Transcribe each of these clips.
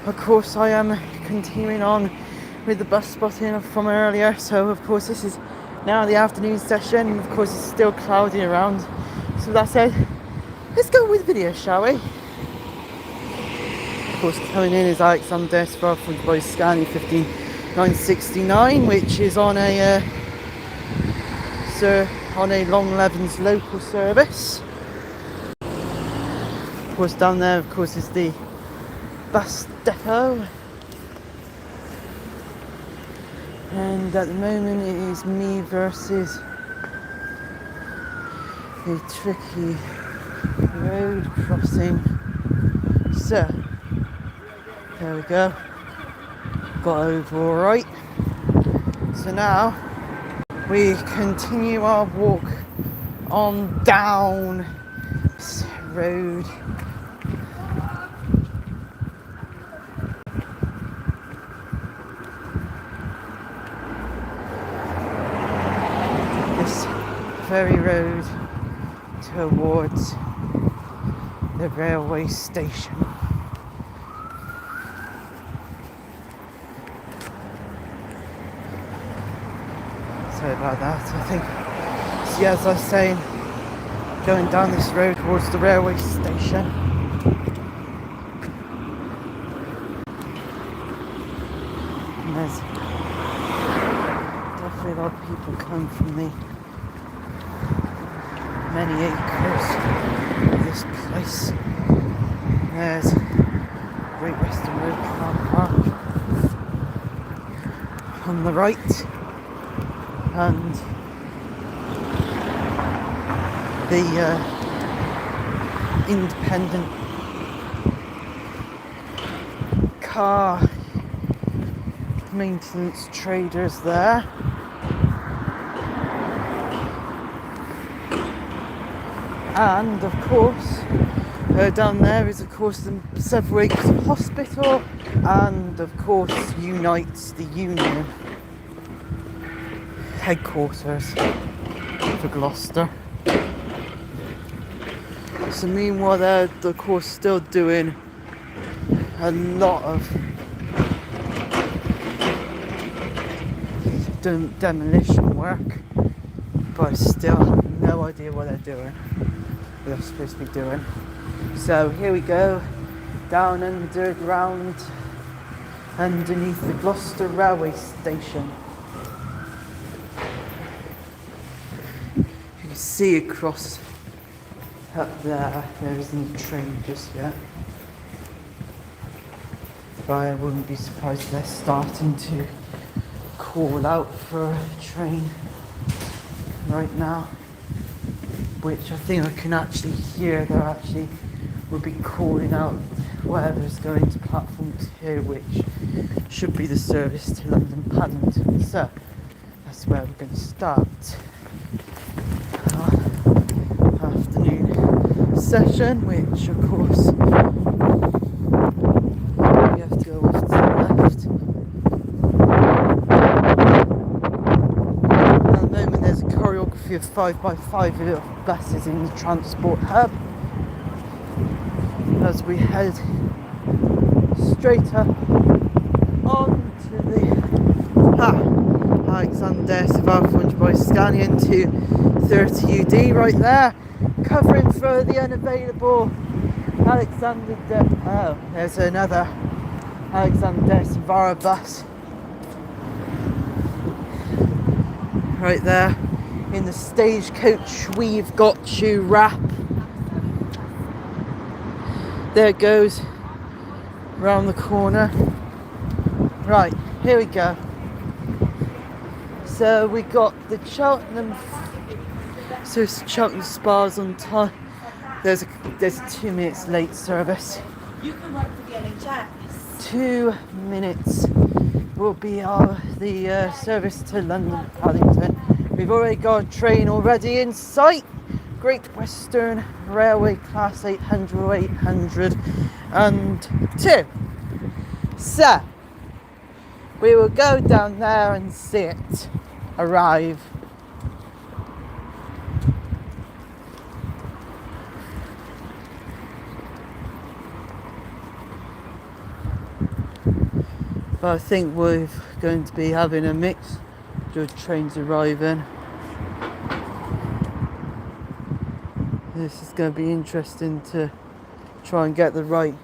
of course, I am continuing on with the bus spotting from earlier. So, of course, this is now the afternoon session. And of course, it's still cloudy around. So that said, let's go with the video, shall we? Of course, coming in is Alexander from by Scania 15969, which is on a Long Levens local service. Of course, down there, of course, is the bus depot. And at the moment, it is me versus a tricky road crossing. So, there we go. Got over all right. So now we continue our walk on down this road. This very road towards the railway station. Sorry about that. I think, see, as I was saying, going down this road towards the railway station. And there's definitely a lot of people come from the many acres of this place. There's Great Western Road car park on the right, and the independent car maintenance traders there. And of course, down there is of course the several acres of hospital, and of course unites the union headquarters for Gloucester. So meanwhile, they're of course still doing a lot of demolition work, but I still have no idea what they're doing. They're supposed to be doing. So here we go, down underground, underneath the Gloucester railway station. You can see across up there isn't a train just yet, but I wouldn't be surprised if they're starting to call out for a train right now, which I think I can actually hear. They're actually will be calling out whatever's going to platform 2, which should be the service to London Paddington. So that's where we're going to start our afternoon session, which of course we have to go off to the left. At the moment there's a choreography of 5x5 buses in the transport hub as we head straight up onto the Alexander by Scania to 30 UD right there, covering for the unavailable Alexander Depot. There's another Alexander Savara bus right there in the stagecoach "We've Got You" wrap. There it goes round the corner. Right, here we go. So we got the Cheltenham, so it's Cheltenham Spas on time. There's a 2 minutes late service. You can work for the NHS. 2 minutes will be the service to London Paddington. We've already got a train already in sight. Great Western Railway Class 800 or 802. So we will go down there and see it arrive. But I think we're going to be having a mix of trains arriving. This is going to be interesting to try and get the right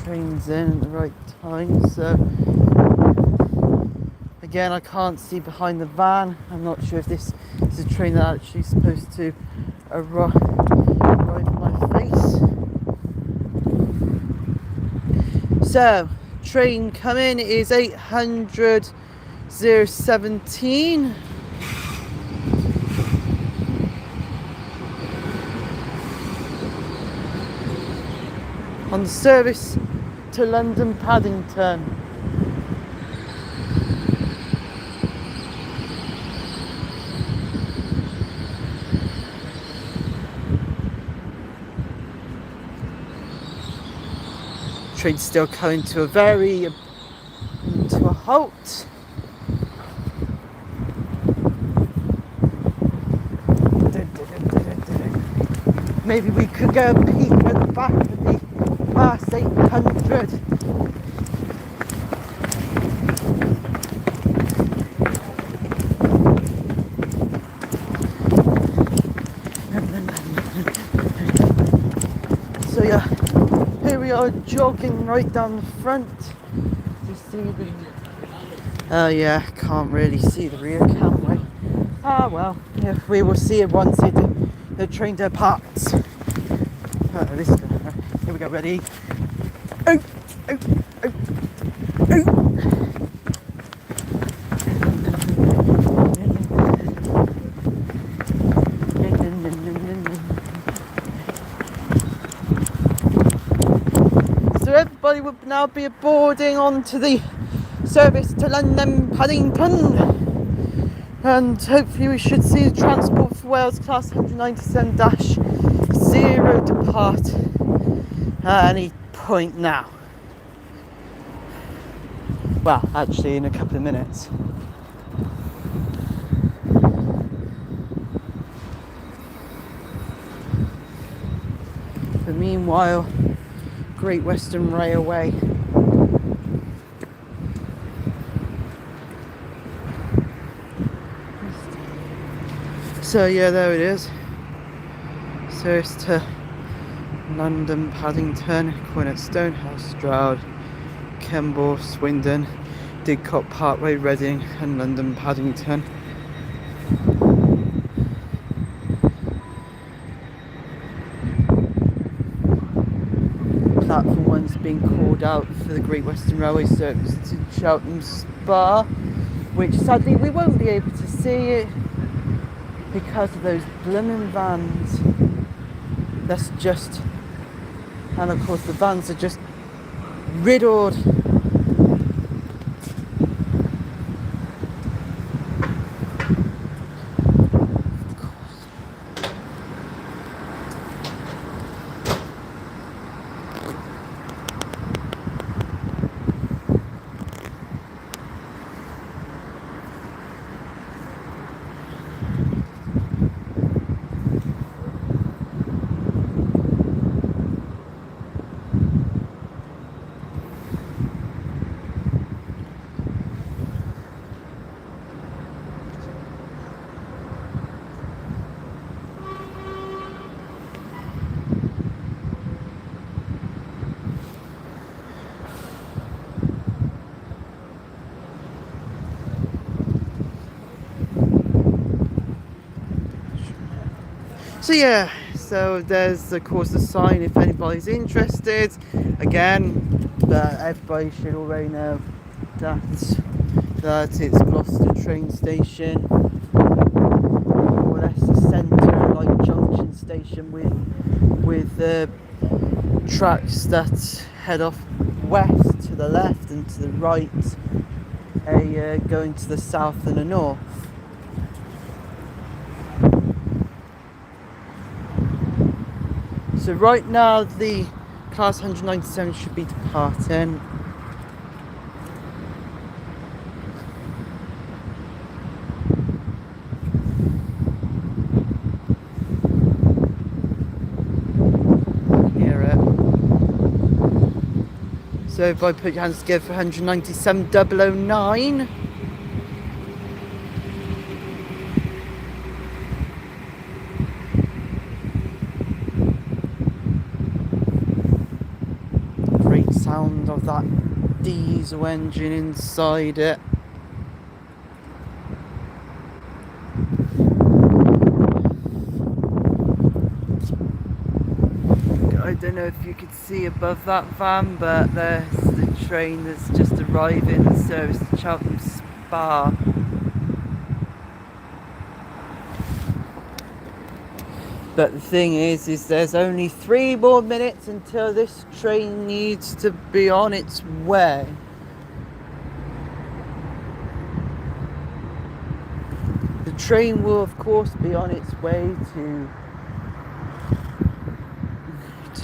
trains in at the right time. So again, I can't see behind the van. I'm not sure if this is a train that's actually supposed to arrive in my face. So, train coming is 800 017. On the service to London Paddington. Train's still coming to a halt. Maybe we could go and peek at the back of the past 800. So yeah, here we are jogging right down the front to see the... Oh yeah, can't really see the rear, can we? Ah well, yeah, we will see it once the train departs. This is gonna, here we go, ready? Oh, oh, oh, oh. So everybody would now be boarding onto the service to London Paddington. And hopefully we should see the Transport for Wales Class 197-0 depart at any point now. Well, actually in a couple of minutes. But meanwhile, Great Western Railway. So yeah, there it is. So it's to London Paddington, Quinnet, Stonehouse, Stroud, Kemble, Swindon, Didcot Parkway, Reading and London Paddington. Platform 1's been called out for the Great Western Railway service to Cheltenham Spa, which sadly we won't be able to see it because of those blooming vans. That's just, and of course the vans are just riddled. So yeah, so there's of course a sign if anybody's interested. Again, everybody should already know that it's Gloucester train station, more or less the centre, like junction station with tracks that head off west to the left and to the right, going to the south and the north. So right now the Class 197 should be departing. So if I put your hands together for 197,009. Great sound of that diesel engine inside it. I don't know if you could see above that van, but there's the train that's just arriving in service to Cheltenham Spa. But the thing is there's only 3 more minutes until this train needs to be on its way. The train will of course be on its way to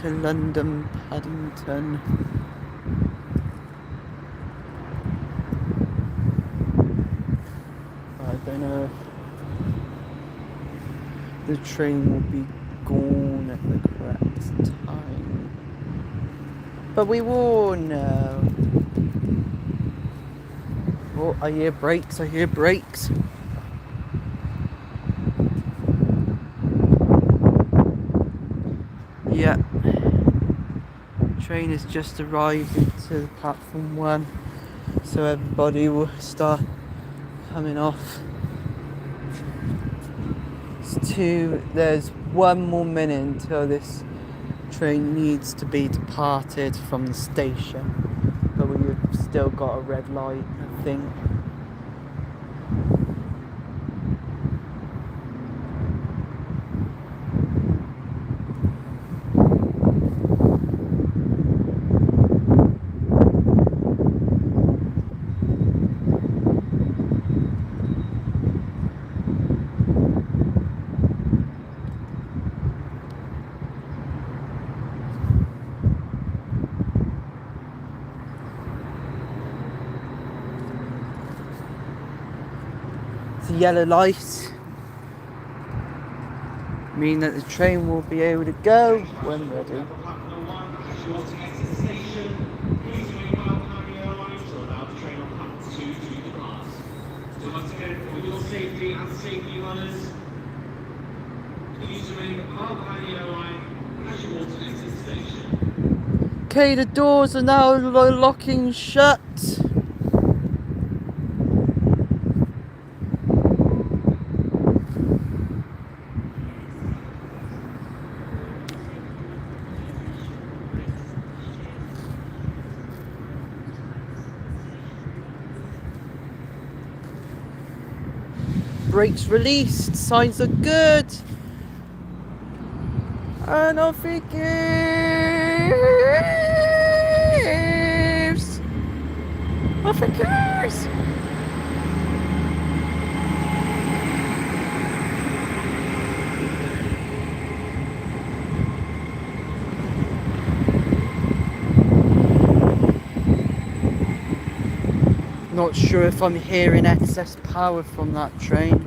London, Paddington. I don't know if the train will be gone at the correct time, but we will know. Oh, I hear brakes, I hear brakes. Yeah. Train has just arrived into platform 1, so everybody will start coming off. There's 1 more minute until this train needs to be departed from the station, but we've still got a red light, I think. The yellow light mean that the train will be able to go when ready. Okay, the doors are now locking shut. Brakes released, signs are good. And off it goes. Off it goes. Not sure if I'm hearing excess power from that train.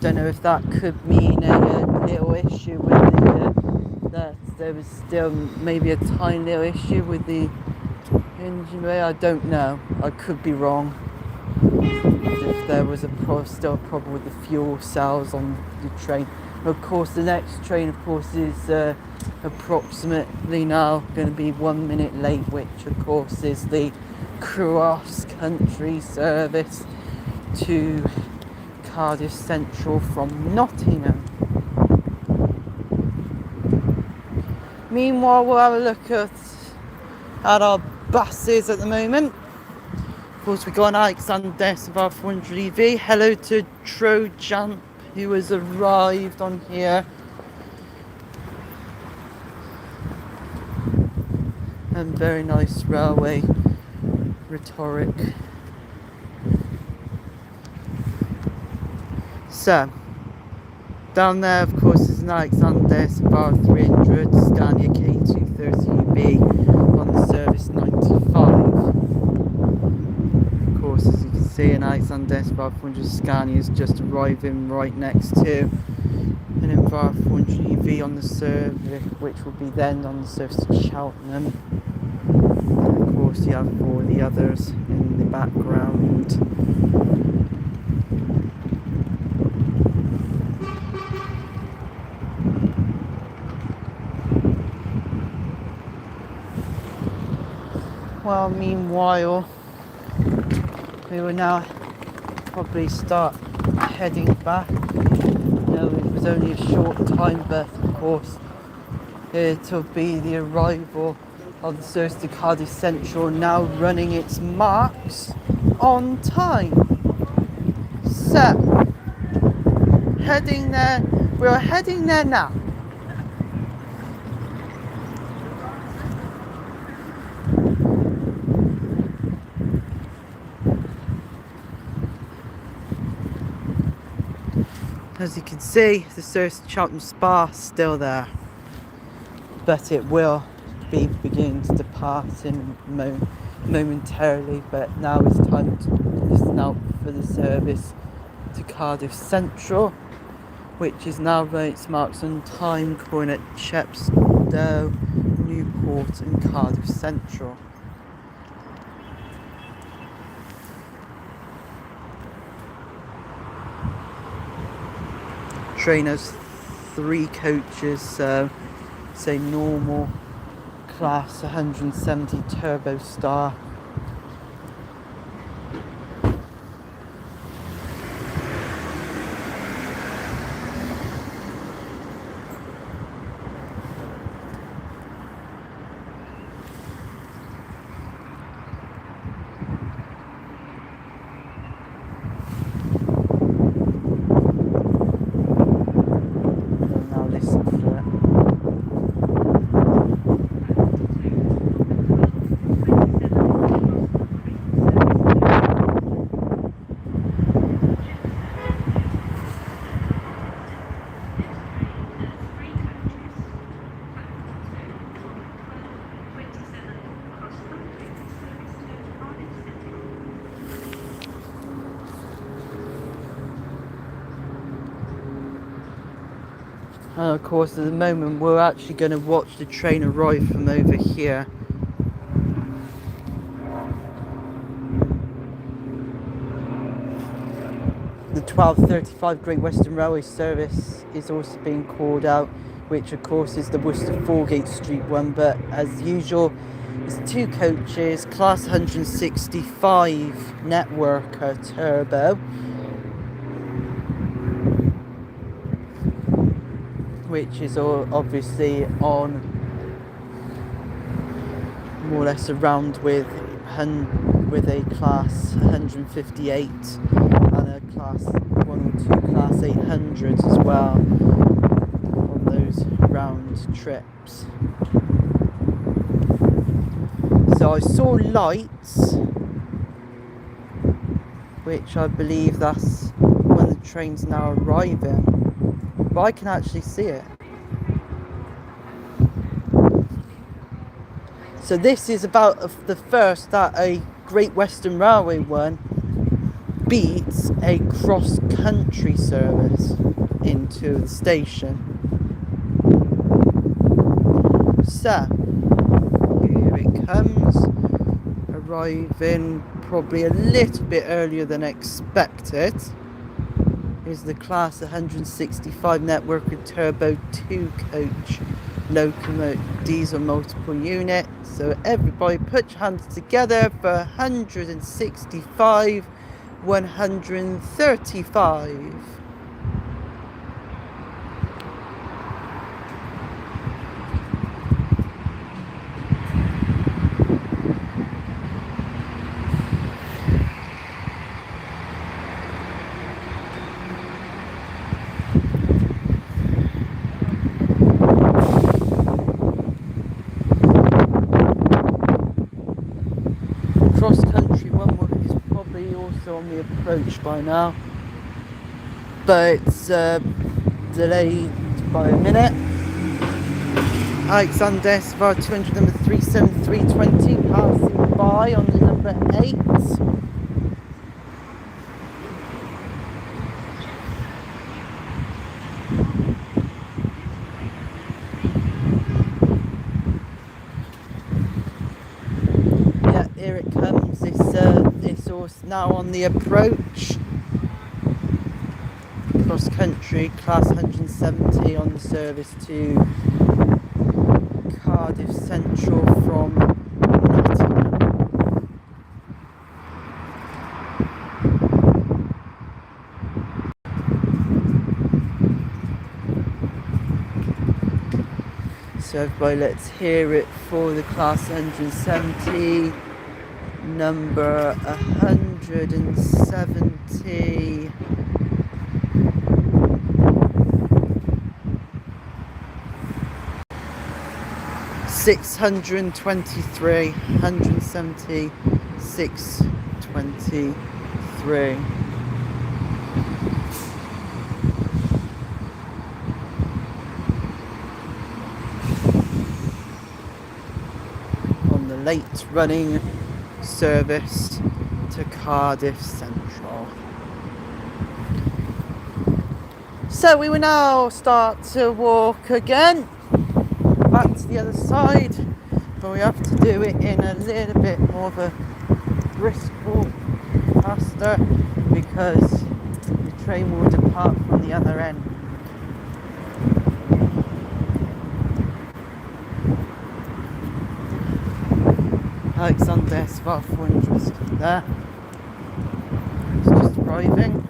Don't know if that could mean a little issue with that there was still maybe a tiny little issue with the engine bay. I don't know. I could be wrong. If there was still a problem with the fuel cells on the train. Of course, the next train, of course, is approximately now going to be 1 minute late, which of course is the cross-country service to Cardiff Central from Nottingham. Meanwhile, we'll have a look at our buses at the moment. Of course, we've got an Alexander Sevar 400 EV. Hello to Trojan, who has arrived on here. And very nice railway rhetoric. So, down there, of course, is an Alexander Sevar 300 Scania K230B on the service 95. Of course, as you can see, an Alexander Sevar 400 Scania is just arriving right next to an Envar 400 EV on the service, which will be then on the service to Cheltenham. And of course, you have all the others in the background. Well, meanwhile, we will now probably start heading back. It was only a short time, but of course it'll be the arrival of the service to Cardiff Central, now running its marks on time. So, heading there, we're heading there now. As you can see, the service to Cheltenham Spa still there, but it will be beginning to depart momentarily. But now it's time to listen out for the service to Cardiff Central, which is now running its marks on time, calling at Chepstow, Newport and Cardiff Central. Train has 3 coaches, so say normal, class 170, turbo star. And of course, at the moment, we're actually going to watch the train arrive from over here. The 12:35 Great Western Railway service is also being called out, which of course is the Worcester-Foregate Street one, but as usual, it's 2 coaches, class 165 networker turbo, which is obviously on more or less around with a class 158 and a class 1 or 2 class 800s as well on those round trips. So I saw lights, which I believe that's when the train's now arriving, but I can actually see it. So this is about the first that a Great Western Railway one beats a cross-country service into the station. So, here it comes, arriving probably a little bit earlier than expected. Here's the class 165 network with turbo 2 coach locomotive diesel multiple unit. So everybody put your hands together for 165, 135. Cross-country one is probably also on the approach by now, but it's delayed by a minute. Alexander Svar 200 number 37320 passing by on the number 8. Yeah, here it comes. It's also now on the approach. Cross country, class 170 on the service to Cardiff Central from Nottingham. So everybody, let's hear it for the class 170, number 170. 623, 170, 623. On the late running service to Cardiff Central. So we will now start to walk again back to the other side, but we have to do it in a little bit more of a brisk walk, faster, because the train will depart from the other end. Alexander Svar 400 there. It's just arriving.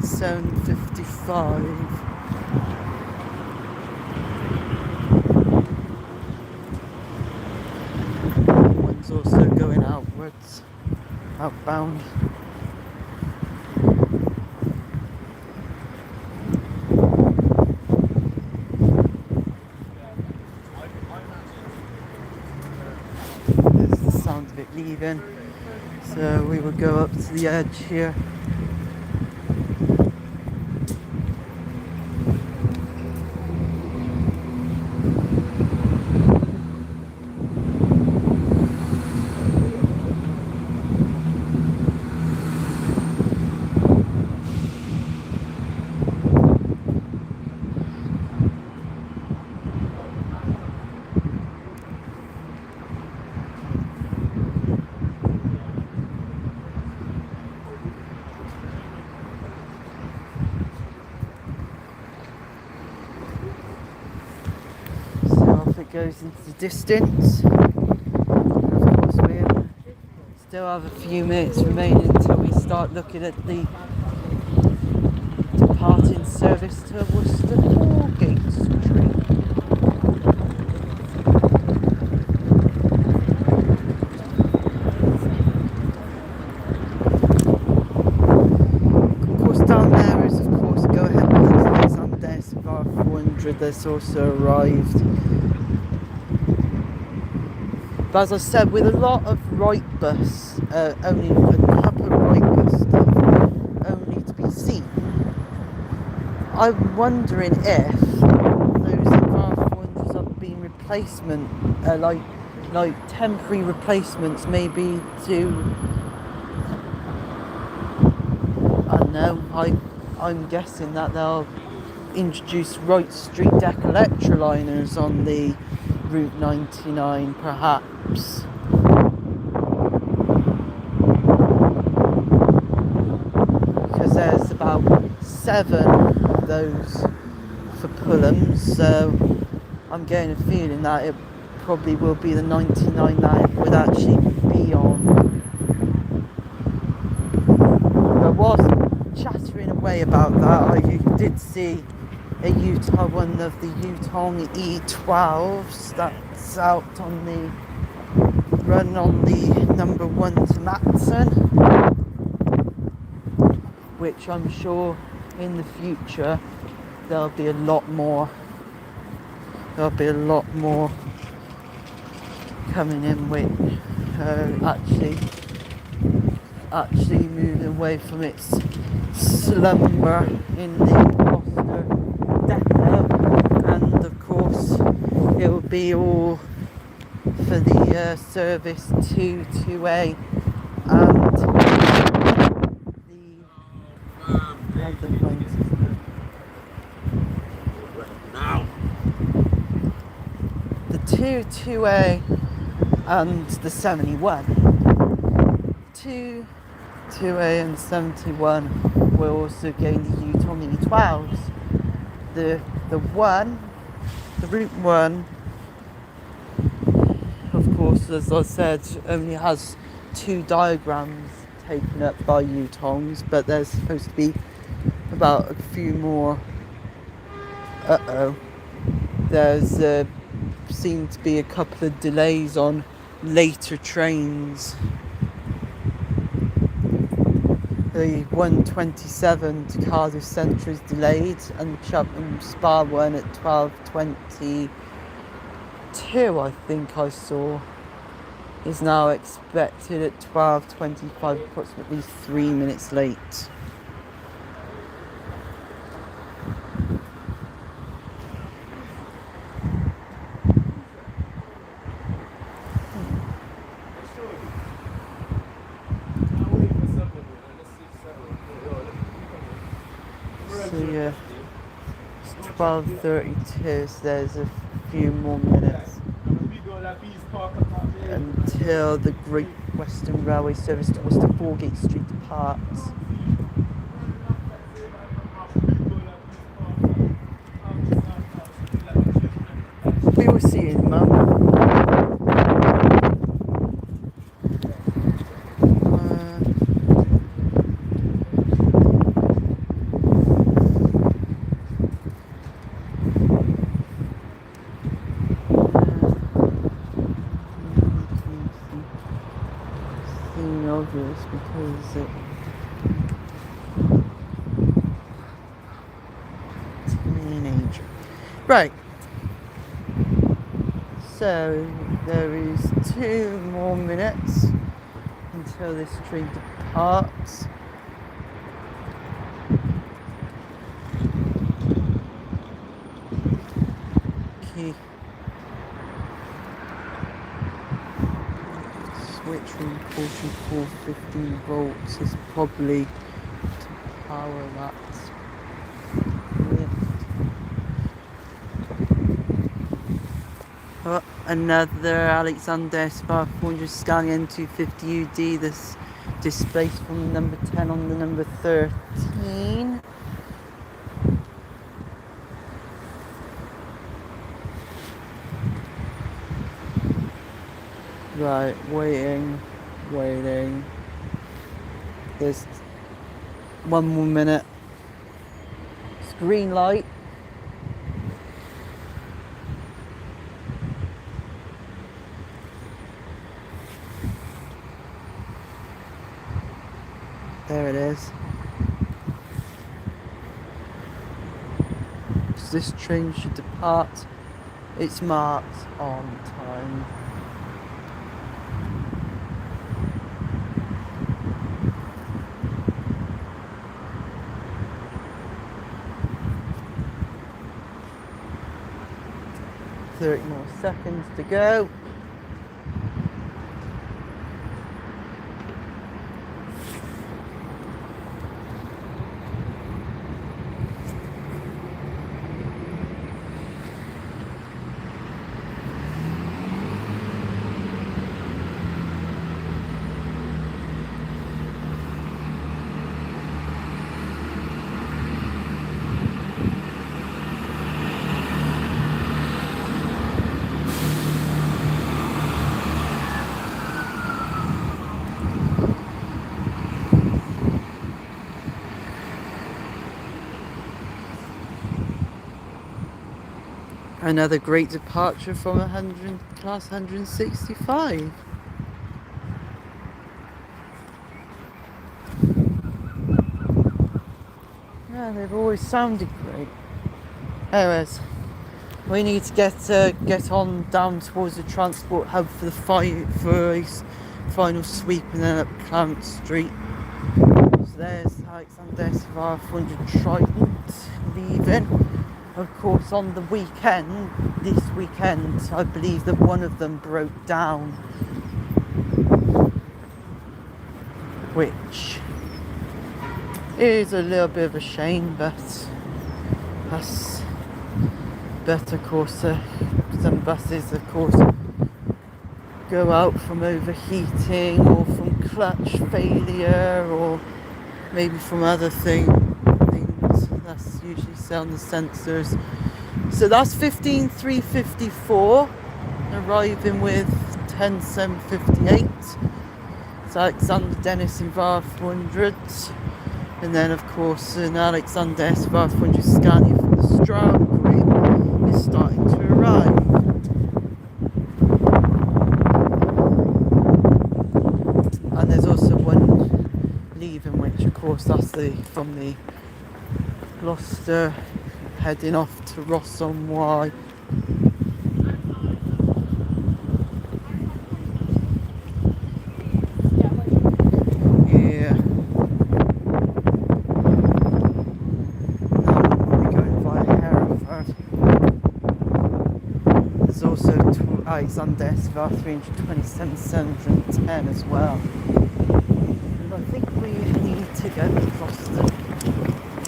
10:55. One's also going outwards, outbound. There's the sound of it leaving. So we will go up to the edge here. It goes into the distance. Of course, we still have a few minutes remaining until we start looking at the departing service to Worcester Gate Street. Of course, down there is, of course, go ahead with Alexander Svar 400 that's also arrived. But as I said, with a lot of right bus, only a couple of right bus stuff only to be seen, I'm wondering if those R400s have been replacement, like temporary replacements, maybe to, I don't know, I'm guessing that they'll introduce right street deck electroliners on the Route 99 perhaps. Because there's about 7 of those for Pullham, so I'm getting a feeling that it probably will be the 99 that it would actually be on. But whilst chattering away about that, I did see a one of the Yutong E12s that's out on the run on the number 1 to Matson, which I'm sure in the future there'll be a lot more coming in with actually moving away from its slumber in the Gloucester depot, and of course it will be all for the service 2A and the other ones. The 2A and the 71. 2A and 71 will also gain the Yutong E12s. The Route 1, of course, as I said, only has 2 diagrams taken up by Yutongs, but there's supposed to be about a few more. There's seemed to be a couple of delays on later trains. The 127 to Cardiff Centre is delayed, and the Cheltenham Spa one at 12:22, I think I saw, is now expected at 12:25, approximately 3 minutes late. So yeah, it's 12:32, so there's a few more minutes until the Great Western Railway service to Worcester Foregate Street departs. We will see you in a moment. Obvious because teenager. Right. So there is 2 more minutes until this train departs. Okay. Switch from 4415 volts is probably to power that. Oh, another Alexander Spa 400 Scallion 250 UD. This displaced from number 10 on the number 13. Right, waiting. There's 1 more minute. It's green light. There it is. So this train should depart. It's marked on time. .30 more seconds to go. Another great departure from class 165. Yeah, they've always sounded great. Anyways, we need to get on down towards the transport hub for a final sweep, and then up Clarence Street. So there's Alexander Spa 400 Trident leaving. Of course, on the weekend, this weekend, I believe that one of them broke down, which is a little bit of a shame, but that's But of course, some buses, of course, go out from overheating or from clutch failure or maybe from other things. That's usually on the sensors. So that's 15354 arriving with 10758. It's Alexander Dennis in VAR 400. And then of course an Alexander S VAR 400 Scania from the Stroud group is starting to arrive. And there's also one leaving, which of course that's from the Gloucester heading off to Ross on Wye. Yeah. Now we're going via Hereford. There's also Alexander SVR 327 710 as well. And I think we need to go across the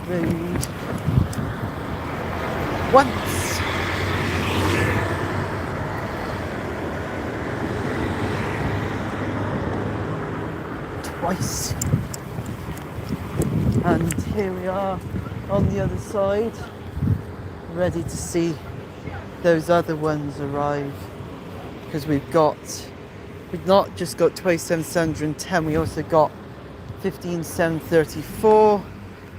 road once. Twice. And here we are on the other side, ready to see those other ones arrive, because we've not just got 27710, we also got 15734,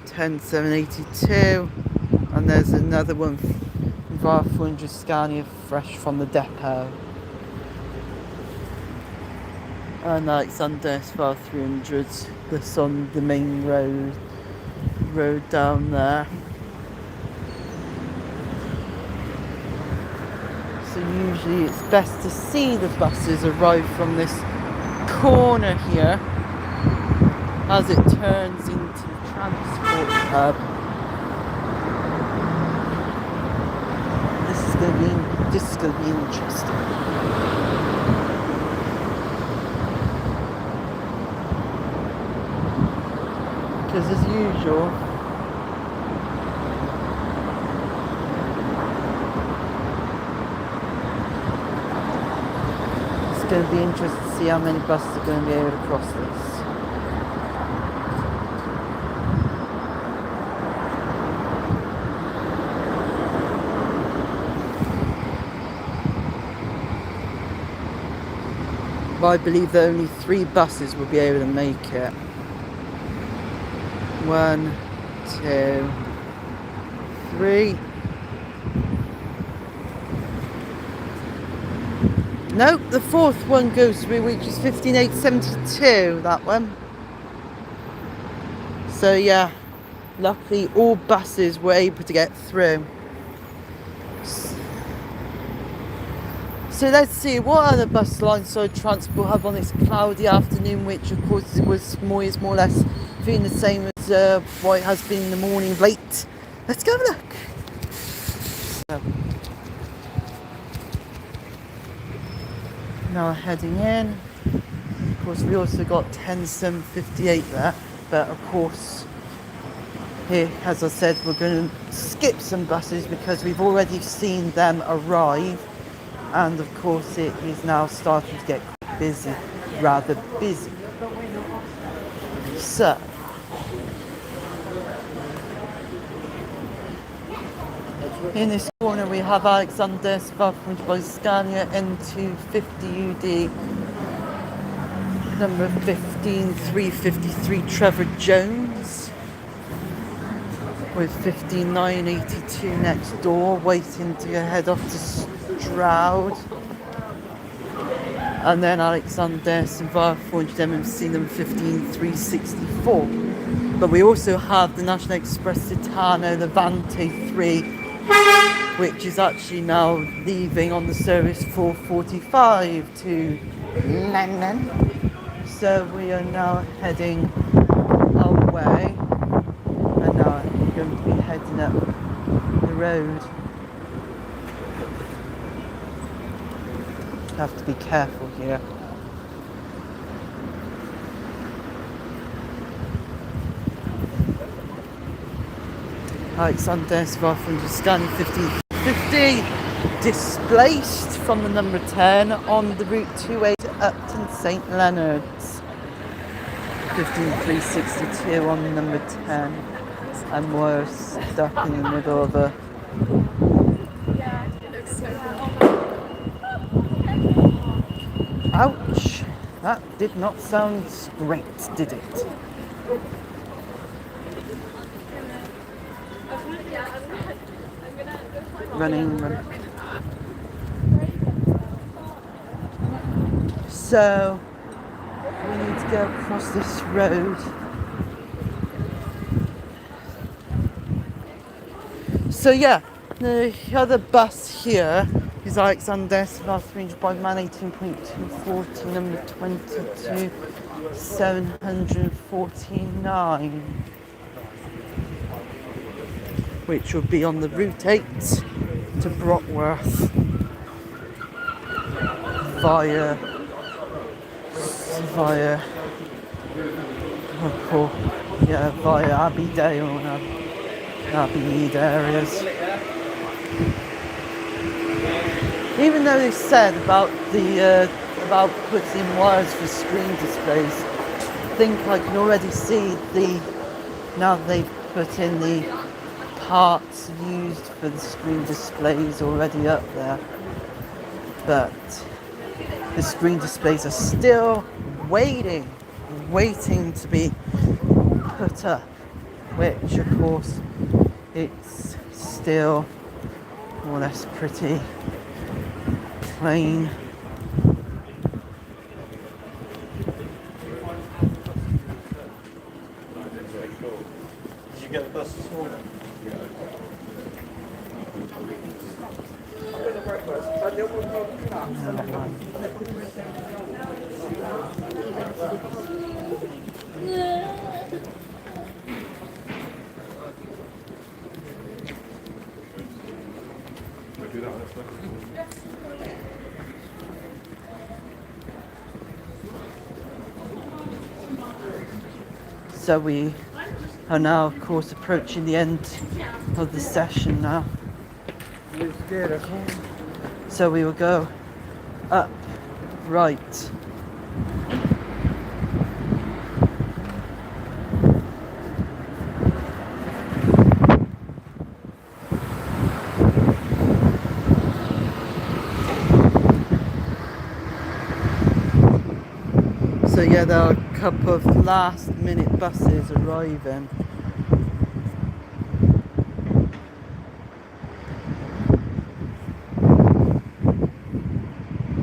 10782, and there's another one VAR 400 Scania fresh from the depot. And Alexander VAR 300 that's on the main road down there. So usually it's best to see the buses arrive from this corner here as it turns into the transport hub. This is going to be interesting. Because as usual, it's going to be interesting to see how many buses are going to be able to cross this. But I believe that only 3 buses will be able to make it. 1, 2, 3. Nope, the 4th one goes through, which is 15872, that one. So yeah, luckily all buses were able to get through. So let's see, what other bus lines so transport have on this cloudy afternoon, which of course is more or less feeling the same as what it has been in the morning late. Let's go have a look. So, now heading in. Of course we also got 10758 there, but of course here, as I said, we're going to skip some buses because we've already seen them arrive, and of course it is now starting to get busy, rather busy. So in this corner we have Alexander Sparkfront by Scania N250UD number 15353 Trevor Jones with 15982 next door, waiting to head off to Stroud. And then Alexander VAR 400 MMC number 15364. But we also have the National Express Citano Levante 3, which is actually now leaving on the service 445 to London. So we are now heading our way, and now we're going to be heading up the road. Have to be careful here. Alexander VAR 400 Scania 1550 50 displaced from the number 10 on the route 28 to Upton St Leonard's. 15362 on the number 10, and we're stuck in the middle of a ouch, that did not sound great, did it? Running. So we need to go across this road. So yeah, the other bus here is Alexander Last Range by Man 18.240, number 22 749, which will be on the route 8 to Brockwurth via Abbeydale and Abbeymead areas. Even though they said about about putting wires for screen displays, I think I can already see now they've put in the parts used for the screen displays already up there. But the screen displays are still waiting to be put up, which of course it's still more or less pretty plain. Did you get the bus this morning? So we are now, of course, approaching the end of the session now. So we will go up, right. So yeah, there are a couple of last minute buses arriving.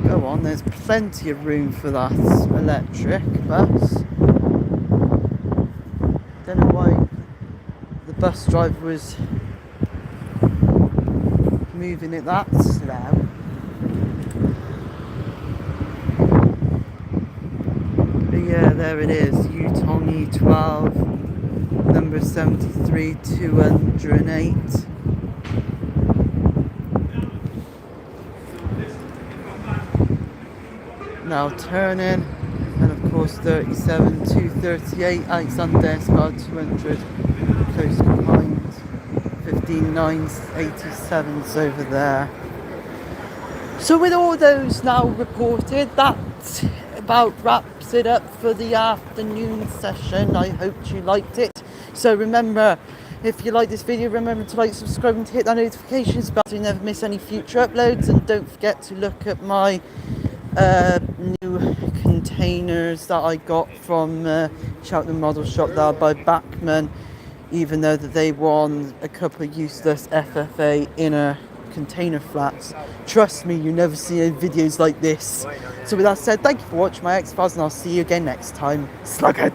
Go on, there's plenty of room for that electric bus. Don't know why the bus driver was moving it that slow. Yeah, there it is, Yutong E12, number 73-208. Now turning, and of course 37-238, Alexander Escard 200, close behind, 15-987's over there. So with all those now reported, that about wraps it up for the afternoon session. I hope you liked it. So remember, if you like this video, remember to like, subscribe and to hit that notifications bell so you never miss any future uploads. And don't forget to look at my new containers that I got from Cheltenham Model Shop that are by Bachmann, even though that they were on a couple of useless FFA inner container flats. Trust me, you never see any videos like this. So with that said, thank you for watching my X-Files, and I'll see you again next time. Sluggards!